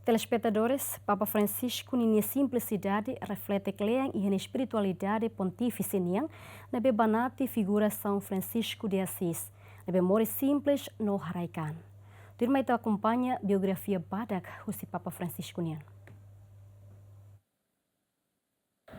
Telespectadores, Papa Francisco ninia simplicidade reflete clean e na espiritualidade pontífice niang na bebanati figura São Francisco de Assis, na memória simples no haraikan. Turma itu acompanha biografia badak husi Papa Francisco niang.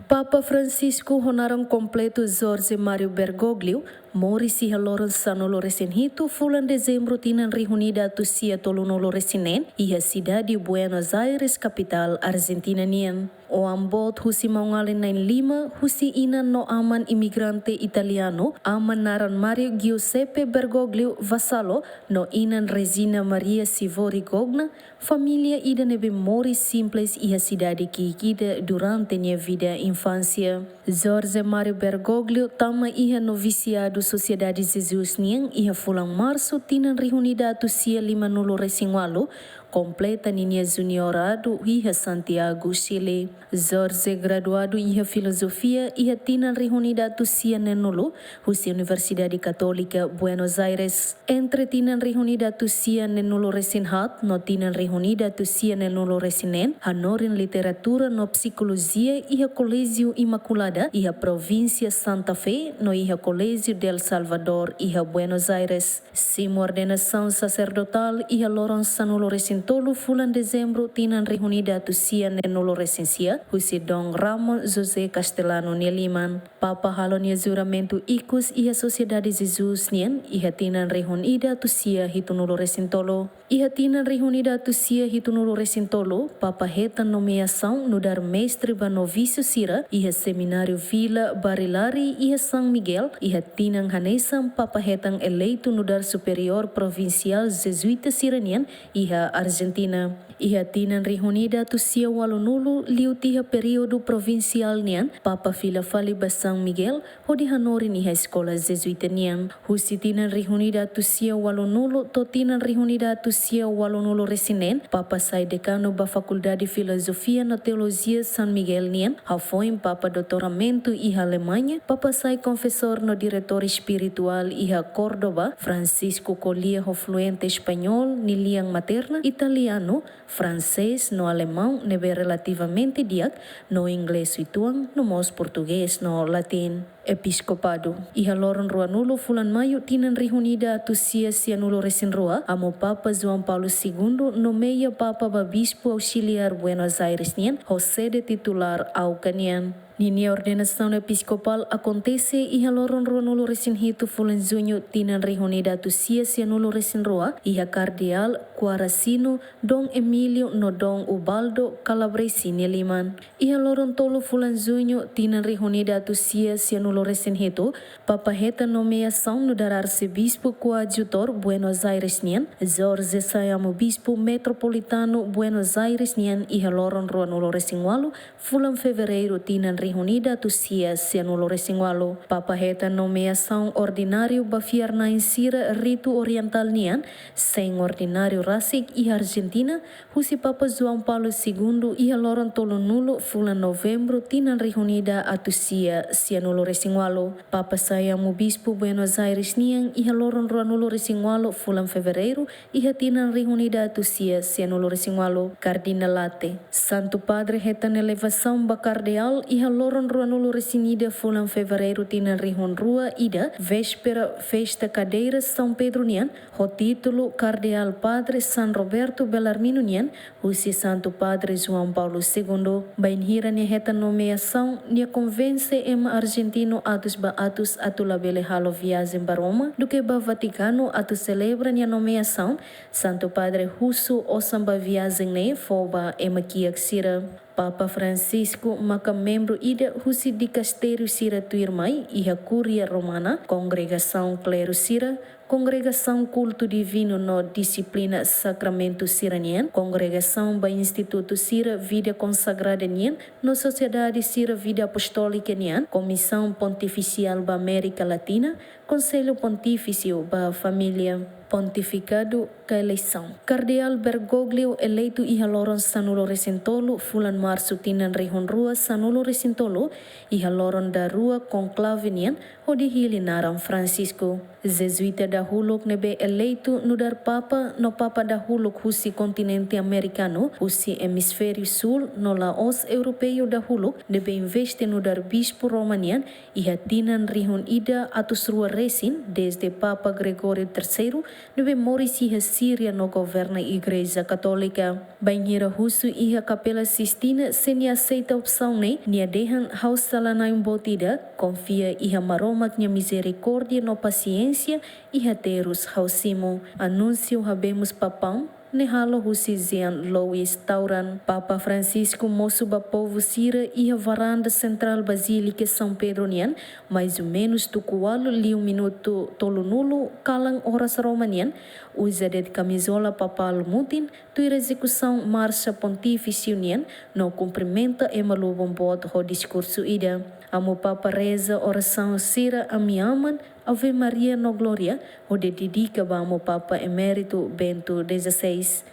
Papa Francisco honaram completo Jorge Mário Bergoglio, mori si haloran sanolo resenhito fulan dezembro tinan reunida tusia tolunolo resinen iha cidade Buenos Aires, capital Argentina nian. O ambot husi maungalin 95 husi inan no aman imigrante italiano aman naran Mario Giuseppe Bergoglio Vassallo no inan Regina Maria Sivori Gogna, família ida nebe mori simples iha cidade kikida durante nia vida infância. Jorge Mário Bergoglio tama iha noviciado Sociedade Jesus niang iha fulang março tinan reunida tusia 5 resingualo completa ninia juniorado iha Santiago, Chile. Jorge graduado iha filosofia iha tinan reunida tusia nenolo husi Universidade Católica Buenos Aires. Entre tinan reunida tusia nenolo resinhat no tinan reunida tusia nenolo resinen hanorin literatura no psicologia iha Colégio Imaculada iha província Santa Fe no iha Colégio del Salvador iha Buenos Aires. Sim ordenação sacerdotal iha loron sanolo resintolo fulan dezembro tinan reunida tusia nenolo resensia husi Dom Ramon José Castellano Nieliman. Papa halonia juramento ikus iha Sociedade Jesus nian iha tinan reunida tusia hitunolo resintolo. Iha tinan reunida tusia hitunolo resintolo, Papa hetan nomeação no dar mestre ba novício sira iha Seminário Vila Barilari iha São Miguel iha tinan hanesam Papa hetan eleito no dar Superior Provincial Jesuita Siranian iha Argentina. Iha tinan reunida tusia walonulu liu tiha período provincial nian Papa Fila Fali ba São Miguel hodi hanorin iha Escola Jesuita nian. Husi tinan reunida tusia walonulu to tinan reunida tusia walonulu resinen Papa sai decano ba Faculdade Filosofia na Teologia San Miguel nian hafoin Papa doutoramento iha Alemanha Papa sai confessor no diretor espiritual iha Córdoba Francisco Colia ho fluente espanhol ni liang materna italiano francês no alemão nebe relativamente diak no inglês ituang no mos português no latim. Episcopado. Iha loron ruanulo fulan maio tinan reunida tusia sianulo resinroa amo Papa João Paulo II nomeia Papa Babispo Auxiliar Buenos Aires nian ho sede titular Aucanian. Ninia ordenação episcopal acontece iha loron ruanulo resinhito fulan junho tinan reunida tusia sianulo resinroa iha Cardeal Quaracino Dom Emílio no Dom Ubaldo Calabresi Nieliman. Iha loron tolo fulan junho tinan reunida tusia sianulo resinhito Papa heta nomeação no dar arcebispo coadjutor Buenos Aires nian Jorge Sayamo Bispo Metropolitano Buenos Aires nian iha loron ruanulo resingualo fulan fevereiro tinan reunida tusia sianulo resingualo. Papa heta nomeação ordinário bafiar na insira rito oriental nian sem ordinário rasik iha Argentina husi Papa João Paulo II iha loron tolo nulo fulan novembro tinan reunida atusia sianulo resingualo. Papa Sayamo Bispo Buenos Aires nian iha loron ruanulo resingualo fulan fevereiro iha tinan reunida atusia sianulo resingualo. Cardinalate. Santo Padre hetan elevação ba cardeal iha loron ruanulo resinida fulan fevereiro tinan rihon rua ida véspera festa cadeira São Pedro nian ho título Cardeal Padre San Roberto Bellarmino nian husi Santo Padre João Paulo II. Bainhira nia hetan nomeação nia convence ema argentino atus ba atus atulabele halo viagem ba Roma do que ba Vaticano atus celebra nia nomeação Santo Padre Russo osamba viagem ne foba ema kiak sira. Papa Francisco maka membro ida husi dicastério sira tuirmai iha Curia Romana, Congregação Clero Sira, Congregação Culto Divino no Disciplina Sacramento Siranian, Congregação ba Instituto Sira Vida Consagrada Nian, no Sociedade Sira Vida Apostólica Nian, Comissão Pontificial ba América Latina, Conselho Pontifício ba Família Pontificado ka eleição. Cardeal Bergoglio eleito iha loron sanulo resintolo fulan março tinan rihon rua sanulo resintolo iha loron da rua conclave nian o dihili naram Francisco. Jesuita dahuluk nebe eleito nudar papa no papa dahuluk husi kontinente americano, husi hemisfério sul no laos europeu dahuluk nebe investe nudar bispo romanian iha tinan rihun ida atus rua resin desde papa Gregorio III nebe moris iha Síria no governa igreja católica. Banhira husu iha capela Sistina seni aceita opção ne nia dehan haus salanai botida confia iha maromak nia misericórdia no paciência iha terus hausimo. Anúncio habemos papam nehalo husi Jean Louis Tauran. Papa Francisco moço ba povo Sira iha varanda central Basílica São Pedro nian, mais ou menos tukualo liu minuto tolunulo kalang horas romanian, usa de camisola papal mutin, tuira execução marcha pontifício nian, no cumprimenta e malubom bot ho discurso ida. Amo Papa reza oração Sira amiaman, Ave Maria no Glória, o dedica amo Papa Emérito Bento XVI.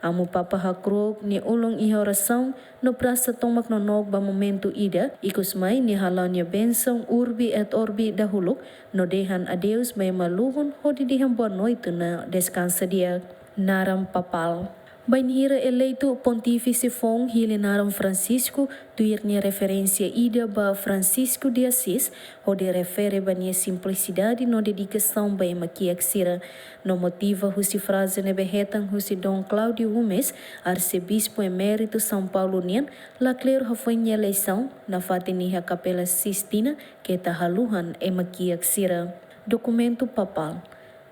Amo Papa hakrok ni ulong iha oração no praça tomak no nog ba momento ida, ikos mai ni halanya bensong urbi et orbi dahuluk, no dehan adeus may maluhon ho didihan buwan noito na descansa dia. Naram Papal. Banhira eleito Pontífice Fong Hilinaram Francisco, tuirnia referência ida ba Francisco de Assis, onde refere bania simplicidade no dedicação ba maquiak sira, no motiva husi frase nebe hetang husi Dom Cláudio Gomes, arcebispo emérito São Paulo nian, la clero hafanha eleição na fatiniha Capela Sistina, que tahaluhan e maquiak sira. Documento papal.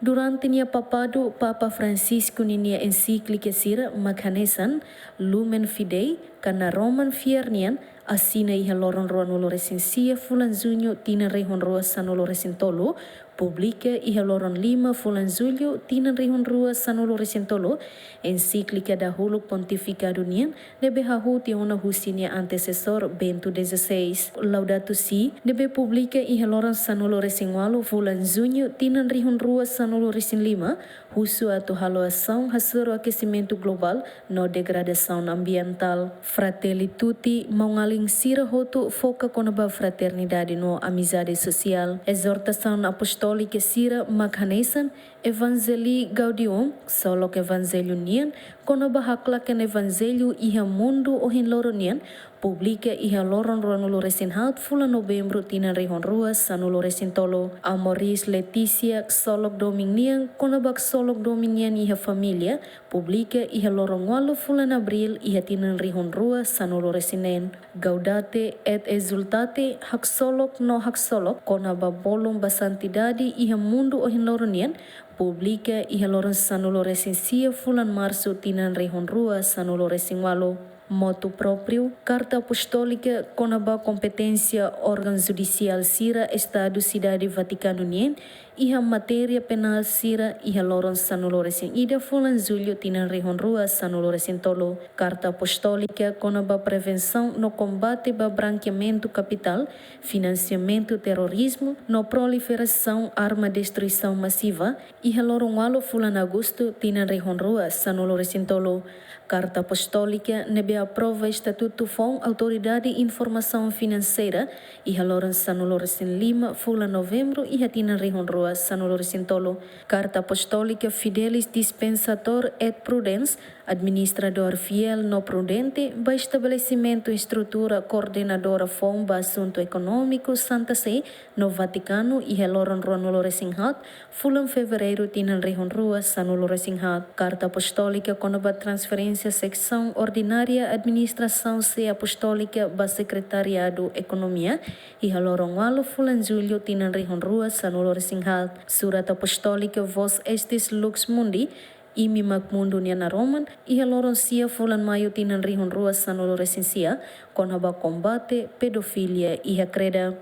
Durante nia papado, Papa Francisco nia encíclica sira maghanesan Lumen Fidei kana Roman Fiernian asina iha loron roa nulo resensia fulan junho tina rehon roa sanolo resentolo, publica iha loron 5 fulan julho tina rehon roa sanolo resentolo, encíclica da huluk pontificado nian nebe hahu tiona husinia antecessor Bento XVI. Laudato Si nebe publica iha loron sanolo resenwalo fulan junho tina rehon roa sanolo resen 5, husu atu haloação hasuro aquecimento global no degradação ambiental. Fratelli tutti maungaling sira hotu foca konaba fraternidade no amizade social. Exortação apostólica sira maghanesan Evangelii Gaudium, solok evangelho nian, konaba haklaken evangelho iha mundo ohin loronian, publica iha loron ronulo resinhat fula novembro tina rehon rua sanulo resintolo. Amoris Leticia solok dominian, konabak solok dominian iha familia, publica iha loron walo fulan abril iha tina rehon rua sanulo resinen. Gaudate et exultate hak solok no hak solok, konaba bolong basantidade iha mundo ohin loronian, publica iha loron sanulo resensia fulan março tina rehon rua sanulo resinwalo. Motu próprio, Carta Apostólica konaba competência órgão judicial sira Estado Cidade Vaticano nien, iha matéria penal sira iha loron sanulo resen ida fulan julho tina rehon rua sanulo resen tolo. Carta Apostólica konaba prevenção no combate ba branqueamento capital, financiamento terrorismo, no proliferação arma destruição massiva, iha loron walo fulan agosto tina rehon rua sanulo resen tolo. Carta Apostólica nebe aprova Estatuto FON Autoridade Informação Financeira iha loron sanulo resen 5 fulan novembro iha tina rehon rua sanulo resen tolo. Carta Apostólica Fidelis Dispensator et Prudens, administrador fiel no prudente, ba estabelecimento estrutura coordenadora FON ba assunto econômico Santa Sé no Vaticano iha loron ronulo resen hat fulan fevereiro tina rehon rua sanulo resen hat. Carta Apostólica konaba transferência secção ordinária administração se apostólica ba secretariado economia iha loron walo fulan julho tina rehon rua sanulo resen hat. Surat Apostólica Vos Estis Lux Mundi imi magmundo niya na Roman iha loron sia fulan mayo tina rehon rua sanulo resensia konaba combate pedofilia iha creda.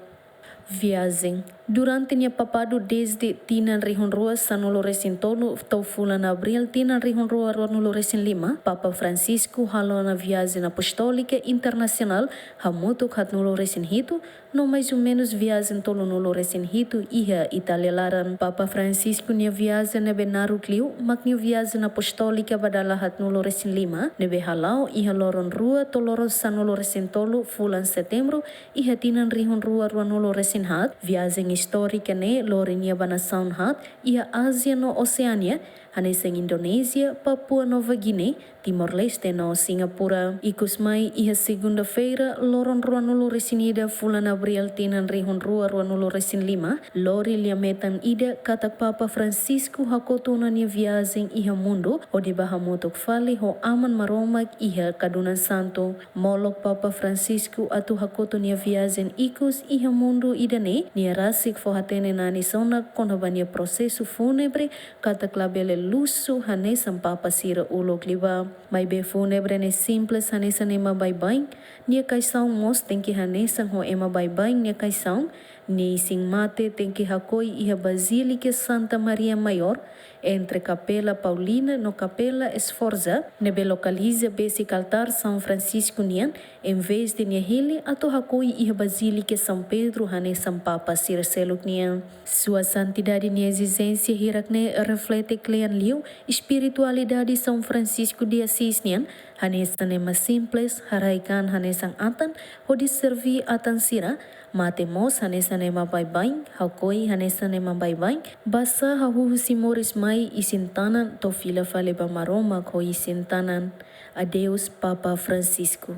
Viagem. Durante nia papado desde tina rehon rua sanulo resen tolo tau fulan abril tina rehon rua ronulo resen 5, Papa Francisco halo na viagem apostólica internacional hamutuk hatnulo resen hito, no mais ou menos viagem tolo nulo resen hito iha Itália laran. Papa Francisco nia viagem nebe naru kliu, mak nia viagem apostólica badala hatnulo resen 5, nebe halau iha loron rua toloron sanulo resen tolo fulan setembro iha tina rehon rua ronulo resen Resinhat, viagem histórica ne Lorinia Banasound Hat, ia Ásia no Oceania, hanesang Indonésia, Papua Nova Guiné, Timor-Leste no Singapura. Ikus mai ia segunda-feira, loron ruanulo resinida fulan Abril tinan rihon rua ruanulo resin 5, lori liametan ida katak Papa Francisco hakotunan ia viagem iha mundo, o di bahamutok fali ho aman maromak iha kadunan santo. Molok Papa Francisco atu hakoton ia viagem ikus iha mundo idane, nia rasik fo hatene nani sonak konhabania prosesu funebre katak labele lusu hanesan Papa sira ulok liba. Mai be funebre ne simples hanesan ema bye-bye, nia kaisang mos tenki hanesan ho ema bye-bye nia kaisang, ni sing mate tenki hakoi iha Basílica Santa Maria Maior, entre Capela Paulina no Capela Esforza, nebe localiza basic altar São Francisco nian, em vez de nia hili ato hakoi iha Basílica São Pedro hanesan Papa sira seluk nian. Sua santidade nia exigência hirakne reflete klean liu espiritualidade São Francisco de Assis nian, hanesan ema simples haraikan hanesan atan ho diservi atan sira, matemos hanesan ema bye-bye, hakoi hanesan ema bye-bye, basa hahuhu simoris mai isintanan to fila fale bamaroma ko isintanan. Adeus Papa Francisco.